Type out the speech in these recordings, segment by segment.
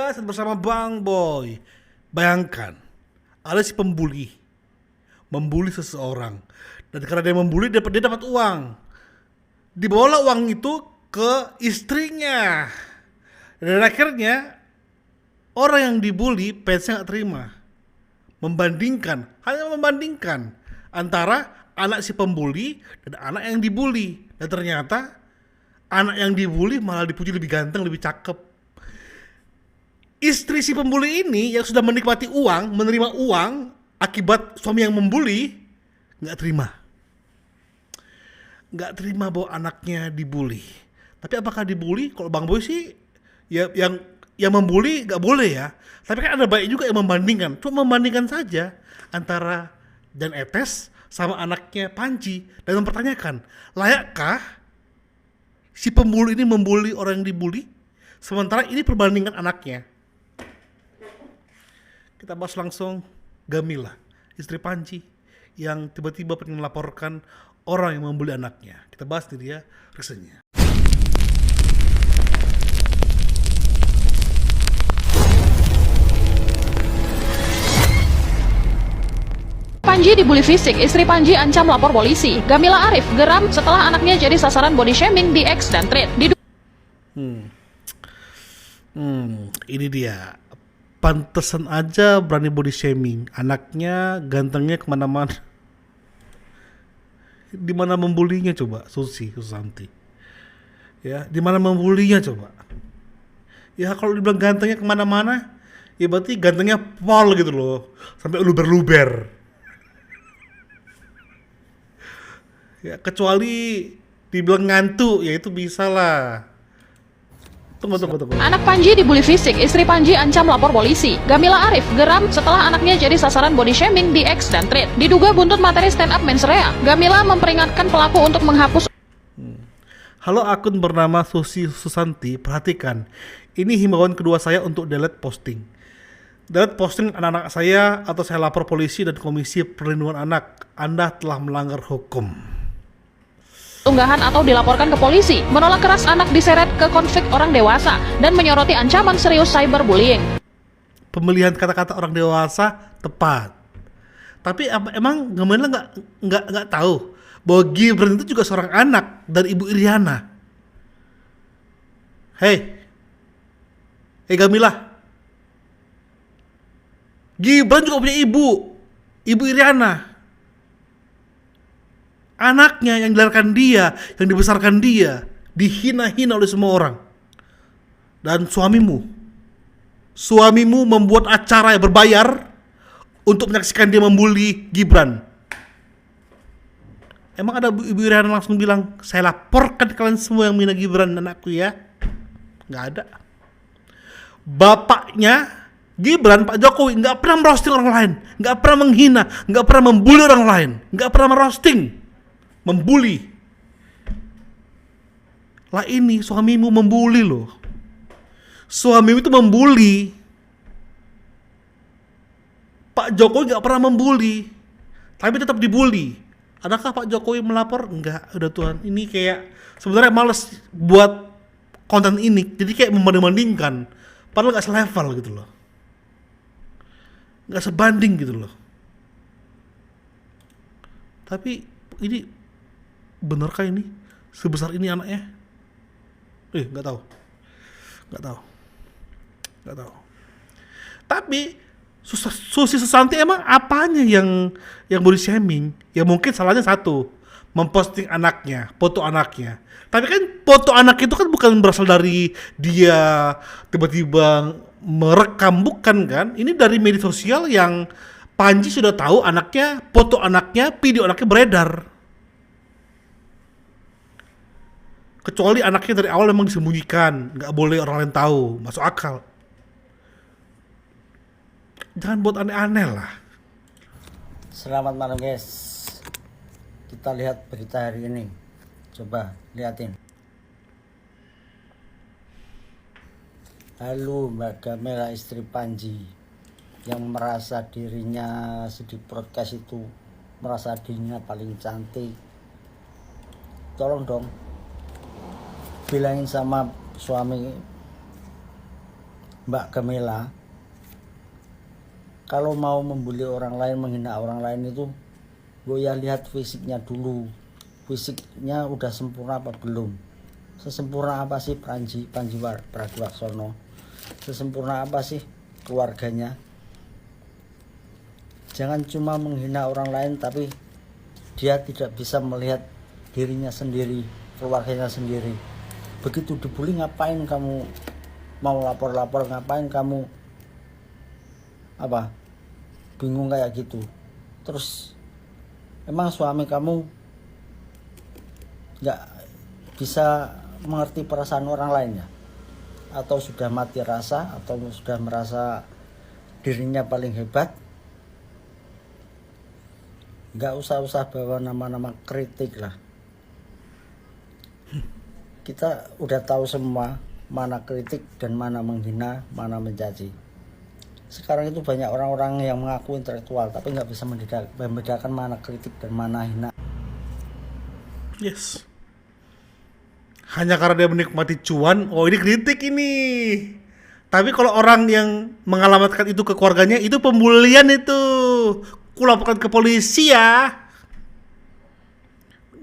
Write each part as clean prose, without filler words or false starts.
guys, bersama Bang Boy. Bayangkan, ada si pembuli membuli seseorang, dan karena dia membuli dia dapat uang. Dibawalah uang itu ke istrinya, dan akhirnya orang yang dibully fansnya nggak terima, hanya membandingkan antara anak si pembuli dan anak yang dibully, dan ternyata anak yang dibully malah dipuji lebih ganteng, lebih cakep. Istri si pembuli ini yang sudah menikmati uang, menerima uang akibat suami yang membuli, nggak terima bahwa anaknya dibully. Tapi apakah dibully? Kalau Bang Boy sih, ya yang membuli nggak boleh ya. Tapi kan ada baik juga yang membandingkan. Cuma membandingkan saja antara Jan Etes sama anaknya Panji dan mempertanyakan, layakkah si pembuli ini membuli orang yang dibully? Sementara ini perbandingan anaknya. Kita bahas langsung Gamila, istri Panji, yang tiba-tiba pengen melaporkan orang yang membuli anaknya. Kita bahas nih dia resennya. Panji dibully fisik, istri Panji ancam lapor polisi. Gamila Arif geram setelah anaknya jadi sasaran body shaming di X dan Thread. Ini dia. Pantesan aja berani body shaming. Anaknya gantengnya kemana-mana. Di mana membulinya coba, Susanti. Ya, di mana membulinya coba. Ya kalau dibilang gantengnya kemana-mana, ya berarti gantengnya pol gitu loh, sampai luber-luber. Ya kecuali dibilang ngantuk, ya itu bisa lah. Tunggu. Anak Panji dibully fisik, istri Panji ancam lapor polisi. Gamila Arif geram setelah anaknya jadi sasaran body shaming di X dan Thread. Diduga buntut materi stand up mensrea. Gamila memperingatkan pelaku untuk menghapus. Halo akun bernama Susanti, perhatikan. Ini himbauan kedua saya untuk delete posting. Delete posting anak-anak saya atau saya lapor polisi dan Komisi Perlindungan Anak. Anda telah melanggar hukum. Unggahan atau dilaporkan ke polisi, menolak keras anak diseret ke konflik orang dewasa, dan menyoroti ancaman serius cyberbullying. Pemilihan kata-kata orang dewasa tepat. Tapi emang Gamila nggak tahu bahwa Gibran itu juga seorang anak dari Ibu Iriana. Hey Gamila, Gibran juga punya Ibu Iriana. Anaknya yang dilahirkan dia, yang dibesarkan dia, dihina-hina oleh semua orang. Dan suamimu membuat acara yang berbayar untuk menyaksikan dia membuli Gibran. Emang ada Ibu Iriana langsung bilang, saya laporkan kalian semua yang menghina Gibran anakku ya? Nggak ada. Bapaknya Gibran, Pak Jokowi, nggak pernah merosting orang lain, nggak pernah menghina, nggak pernah membuli orang lain, nggak pernah merosting, membuli. Lah ini suamimu membuli loh. Suamimu itu membuli. Pak Jokowi nggak pernah membuli, tapi tetap dibully. Adakah Pak Jokowi melapor? Enggak, udah Tuhan. Ini kayak sebenarnya males buat konten ini. Jadi kayak membanding-bandingkan, padahal nggak selevel gitu loh, nggak sebanding gitu loh. Tapi ini benarkah ini sebesar ini anaknya? Nggak tahu. Tapi Susi Susanti emang apanya yang body shaming? Ya mungkin salahnya satu, memposting anaknya, foto anaknya. Tapi kan foto anak itu kan bukan berasal dari dia tiba-tiba merekam, bukan kan? Ini dari media sosial yang Panji sudah tahu anaknya, foto anaknya, video anaknya beredar. Kecuali anaknya dari awal memang disembunyikan, nggak boleh orang lain tahu, masuk akal. Jangan buat aneh-aneh lah. Selamat malam guys. Kita lihat berita hari ini. Coba liatin. Halo Mbak Gamila, istri Panji, yang merasa dirinya di podcast itu merasa dirinya paling cantik. Tolong dong bilangin sama suami Mbak Gamila, kalau mau membuli orang lain, menghina orang lain itu, gue ya lihat fisiknya dulu. Fisiknya udah sempurna apa belum? Sesempurna apa sih Panji Pragiwaksono? Sesempurna apa sih keluarganya? Jangan cuma menghina orang lain tapi dia tidak bisa melihat dirinya sendiri, keluarganya sendiri. Begitu dibully, ngapain kamu mau lapor-lapor, ngapain kamu bingung kayak gitu? Terus emang suami kamu nggak bisa mengerti perasaan orang lain ya? Atau sudah mati rasa, atau sudah merasa dirinya paling hebat? Nggak usah bawa nama-nama kritik lah. Kita udah tahu semua mana kritik dan mana menghina, mana mencaci. Sekarang itu banyak orang-orang yang mengaku intelektual tapi nggak bisa membedakan mana kritik dan mana hina. Yes. Hanya karena dia menikmati cuan, oh ini kritik ini. Tapi kalau orang yang mengalamatkan itu ke keluarganya, itu pembulian itu. Kulaporkan ke polisi ya.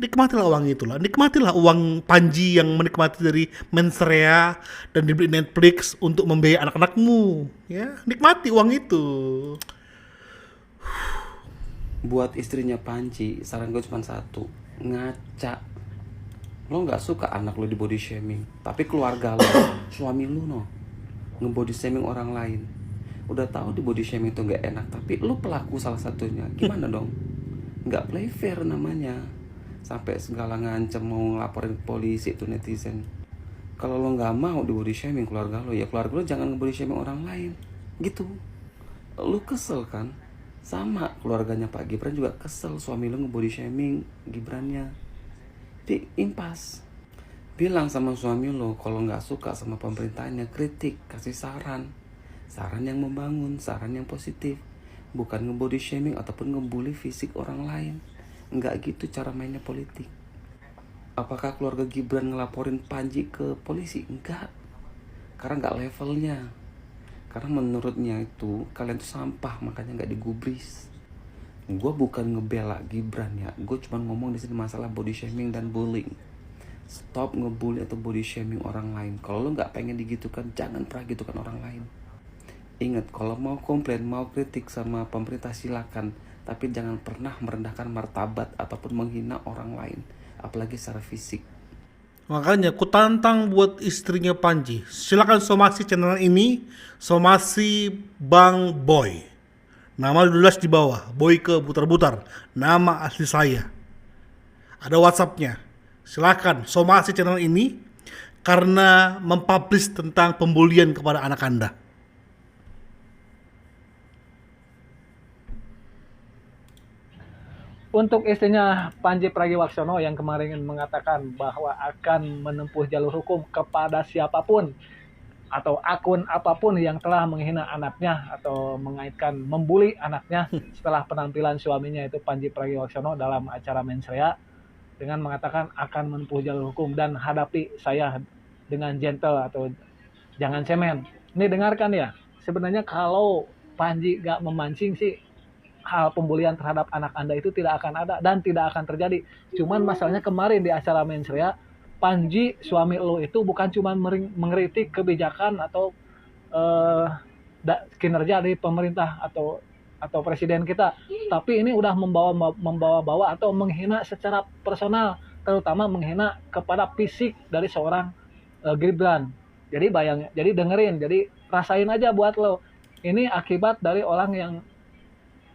Nikmatilah uang itulah, nikmatilah uang Panji yang menikmati dari Mensrea dan dibeli Netflix untuk membiayai anak-anakmu. Ya, nikmati uang itu. Buat istrinya Panji, saran gue cuma satu, ngaca. Lo nggak suka anak lo di body shaming, tapi keluarga lo, suami lo nge-body shaming orang lain. Udah tahu di body shaming itu nggak enak, tapi lo pelaku salah satunya, gimana dong? Nggak play fair namanya. Sampai segala ngancem mau ngelaporin polisi itu netizen. Kalau lo nggak mau di body shaming keluarga lo, ya keluarga lo jangan nge-body shaming orang lain, gitu. Lo kesel kan? Sama keluarganya Pak Gibran juga kesel suami lo nge-body shaming Gibrannya. Di impas. Bilang sama suami lo kalau nggak suka sama pemerintahnya, kritik, kasih saran yang membangun, saran yang positif, bukan nge-body shaming ataupun ngebully fisik orang lain. Nggak gitu cara mainnya politik. Apakah keluarga Gibran ngelaporin Panji ke polisi? Enggak, karena nggak levelnya. Karena menurutnya itu kalian tuh sampah, makanya nggak digubris. Gue bukan ngebela Gibran ya, gue cuma ngomong di sini masalah body shaming dan bullying. Stop ngebully atau body shaming orang lain. Kalau lo nggak pengen digitukan, jangan pernah gitukan orang lain. Ingat, kalau mau komplain, mau kritik sama pemerintah silakan, tapi jangan pernah merendahkan martabat ataupun menghina orang lain, apalagi secara fisik. Makanya ku tantang buat istrinya Panji, silakan somasi channel ini, somasi Bang Boy. Nama jelas di bawah, Boyke Butar-Butar, nama asli saya. Ada WhatsApp-nya. Silakan somasi channel ini karena mempublish tentang pembulian kepada anak Anda. Untuk istrinya Panji Pragiwaksono yang kemarin mengatakan bahwa akan menempuh jalur hukum kepada siapapun atau akun apapun yang telah menghina anaknya atau mengaitkan membuli anaknya setelah penampilan suaminya itu Panji Pragiwaksono dalam acara Mensrea, dengan mengatakan akan menempuh jalur hukum dan hadapi saya dengan gentle atau jangan cemen. Ini dengarkan ya, sebenarnya kalau Panji gak memancing sih, hal pembulian terhadap anak Anda itu tidak akan ada dan tidak akan terjadi. Cuman masalahnya kemarin di acara Mensrea, Panji suami lo itu bukan cuma mengkritik kebijakan atau kinerja dari pemerintah atau presiden kita, tapi ini udah membawa-bawa atau menghina secara personal, terutama menghina kepada fisik dari seorang Gibran. Jadi dengerin, jadi rasain aja buat lo. Ini akibat dari orang yang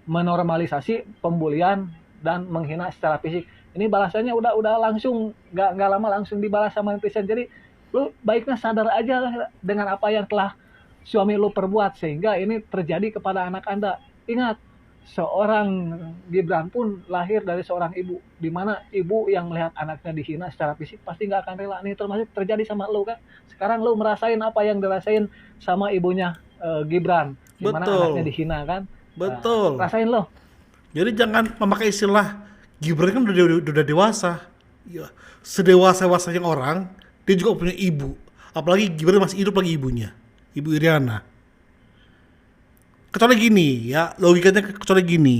menormalisasi pembulian dan menghina secara fisik. Ini balasannya udah langsung, nggak lama langsung dibalas sama netizen. Jadi lu baiknya sadar aja dengan apa yang telah suami lu perbuat sehingga ini terjadi kepada anak Anda. Ingat, seorang Gibran pun lahir dari seorang ibu, di mana ibu yang melihat anaknya dihina secara fisik pasti nggak akan rela. Ini termasuk terjadi sama lu kan. Sekarang lu merasain apa yang dirasain sama ibunya Gibran, di mana anaknya dihina kan. Betul. Rasain lo. Jadi jangan memakai istilah Gibran kan udah dewasa. Ya, sedewasa-dewasanya orang, dia juga punya ibu. Apalagi Gibran masih hidup lagi ibunya. Ibu Iriana. Kecuali gini ya, logikanya kecuali gini.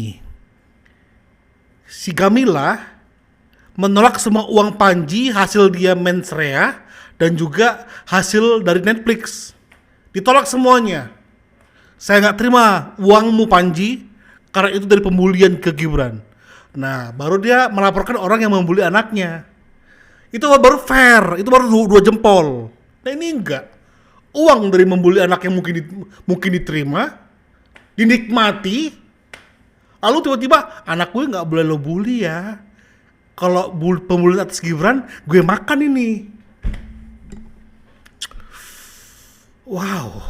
Si Gamila menolak semua uang Panji hasil dia mens rea dan juga hasil dari Netflix. Ditolak semuanya. Saya nggak terima uangmu Panji karena itu dari pembulian ke Gibran. Nah, baru dia melaporkan orang yang membuli anaknya. Itu baru fair, itu baru dua jempol. Nah ini enggak. Uang dari membuli anak yang mungkin diterima, dinikmati, lalu tiba-tiba anak gue nggak boleh lo bully ya. Kalau pembulian atas Gibran, gue makan ini. Wow.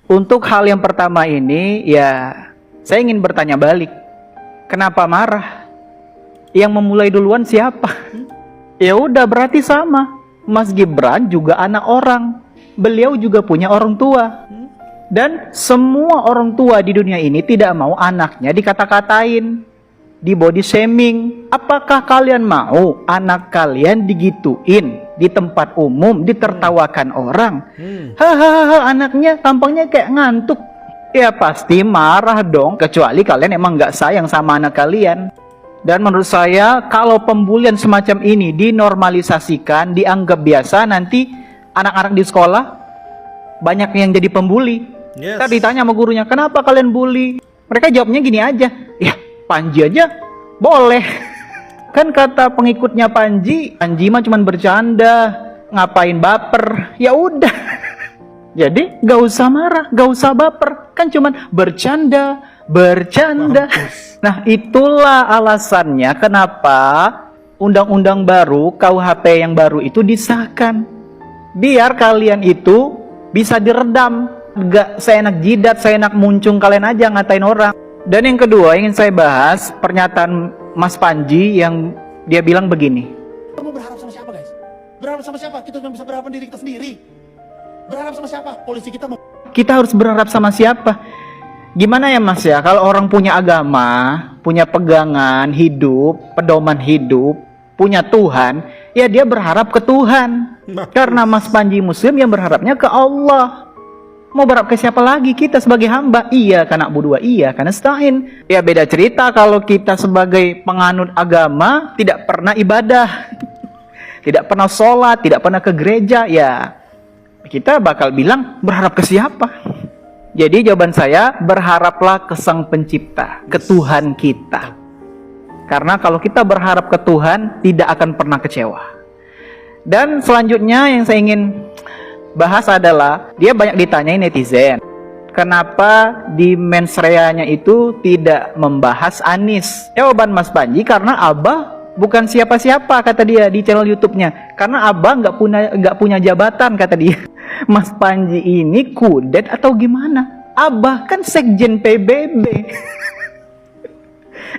Untuk hal yang pertama ini, ya saya ingin bertanya balik. Kenapa marah? Yang memulai duluan siapa? Ya udah berarti sama. Mas Gibran juga anak orang. Beliau juga punya orang tua. Dan semua orang tua di dunia ini tidak mau anaknya dikata-katain, di body shaming. Apakah kalian mau anak kalian digituin di tempat umum, ditertawakan orang? Hahaha, anaknya tampangnya kayak ngantuk. Ya pasti marah dong, kecuali kalian emang nggak sayang sama anak kalian. Dan menurut saya kalau pembulian semacam ini dinormalisasikan, dianggap biasa, nanti anak-anak di sekolah banyak yang jadi pembuli. Yes. Tadi ditanya sama gurunya, kenapa kalian bully? Mereka jawabnya gini aja, ya Panji aja boleh. Kan kata pengikutnya Panji mah cuma bercanda, ngapain baper? Ya udah. Jadi gak usah marah, gak usah baper, kan cuman bercanda. Nah itulah alasannya kenapa undang-undang baru, KUHP yang baru itu disahkan. Biar kalian itu bisa diredam, gak seenak jidat, seenak muncung kalian aja ngatain orang. Dan yang kedua ingin saya bahas pernyataan Mas Panji yang dia bilang begini. Kita mau berharap sama siapa guys? Berharap sama siapa? Kita cuma bisa berharap diri kita sendiri. Berharap sama siapa? Polisi kita mau. Kita harus berharap sama siapa? Gimana ya Mas ya, kalau orang punya agama, punya pegangan hidup, pedoman hidup, punya Tuhan, ya dia berharap ke Tuhan. Karena Mas Panji Muslim yang berharapnya ke Allah. Mau berharap ke siapa lagi? Kita sebagai hamba, iya karena berdua, iya karena nasta'in. Ya beda cerita kalau kita sebagai penganut agama tidak pernah ibadah, tidak pernah sholat, tidak pernah ke gereja, ya kita bakal bilang berharap ke siapa? Jadi jawaban saya, berharaplah ke Sang Pencipta, ke Tuhan kita. Karena kalau kita berharap ke Tuhan, tidak akan pernah kecewa. Dan selanjutnya yang saya ingin bahas adalah, dia banyak ditanyain netizen, kenapa di mens rea-nya itu tidak membahas Anies? Jawaban Mas Panji, karena Abah bukan siapa-siapa, kata dia di channel YouTube-nya. Karena Abah nggak punya jabatan, kata dia. Mas Panji ini kudet atau gimana? Abah kan sekjen PBB.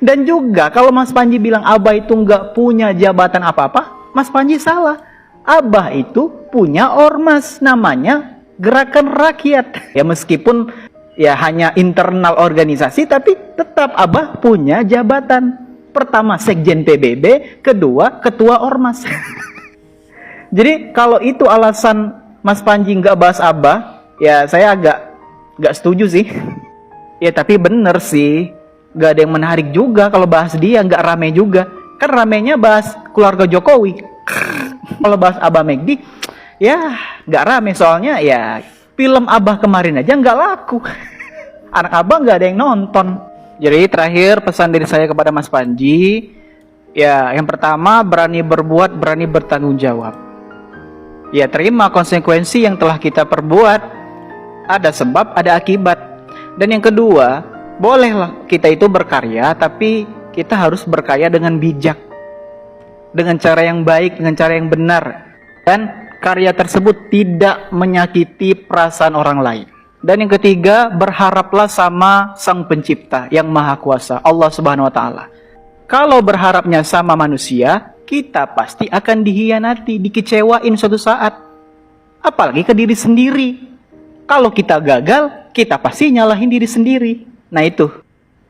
Dan juga kalau Mas Panji bilang Abah itu nggak punya jabatan apa-apa, Mas Panji salah. Abah itu punya ormas, namanya Gerakan Rakyat. Ya meskipun ya hanya internal organisasi, tapi tetap Abah punya jabatan. Pertama sekjen PBB, kedua ketua ormas. Jadi kalau itu alasan Mas Panji nggak bahas Abah, ya saya agak nggak setuju sih. Ya tapi bener sih, nggak ada yang menarik juga kalau bahas dia, nggak rame juga. Kan ramenya bahas keluarga Jokowi. Kalau bahas Abah Megdi, ya nggak rame soalnya ya film Abah kemarin aja nggak laku. Anak Abah nggak ada yang nonton. Jadi terakhir pesan dari saya kepada Mas Panji, ya yang pertama berani berbuat, berani bertanggung jawab. Ya terima konsekuensi yang telah kita perbuat. Ada sebab, ada akibat. Dan yang kedua, bolehlah kita itu berkarya, tapi kita harus berkarya dengan bijak, dengan cara yang baik, dengan cara yang benar, dan karya tersebut tidak menyakiti perasaan orang lain. Dan yang ketiga, berharaplah sama Sang Pencipta yang Maha Kuasa, Allah Subhanahu wa Ta'ala. Kalau berharapnya sama manusia, kita pasti akan dihianati, dikecewain suatu saat. Apalagi ke diri sendiri. Kalau kita gagal, kita pasti nyalahin diri sendiri. Nah itu.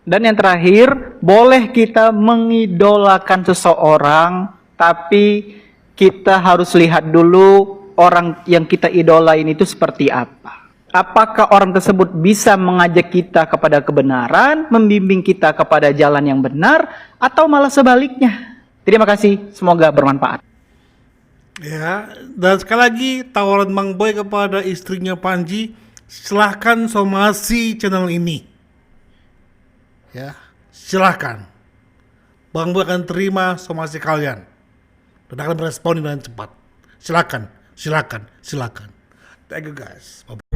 Dan yang terakhir, boleh kita mengidolakan seseorang, tapi kita harus lihat dulu orang yang kita idolain itu seperti apa? Apakah orang tersebut bisa mengajak kita kepada kebenaran, membimbing kita kepada jalan yang benar, atau malah sebaliknya? Terima kasih, semoga bermanfaat. Ya, dan sekali lagi tawaran Bang Boy kepada istrinya Panji, silahkan somasi channel ini. Ya, silahkan. Bang Boy akan terima somasi kalian dan akan merespon dengan cepat. Silakan. Thank you guys. Bye-bye.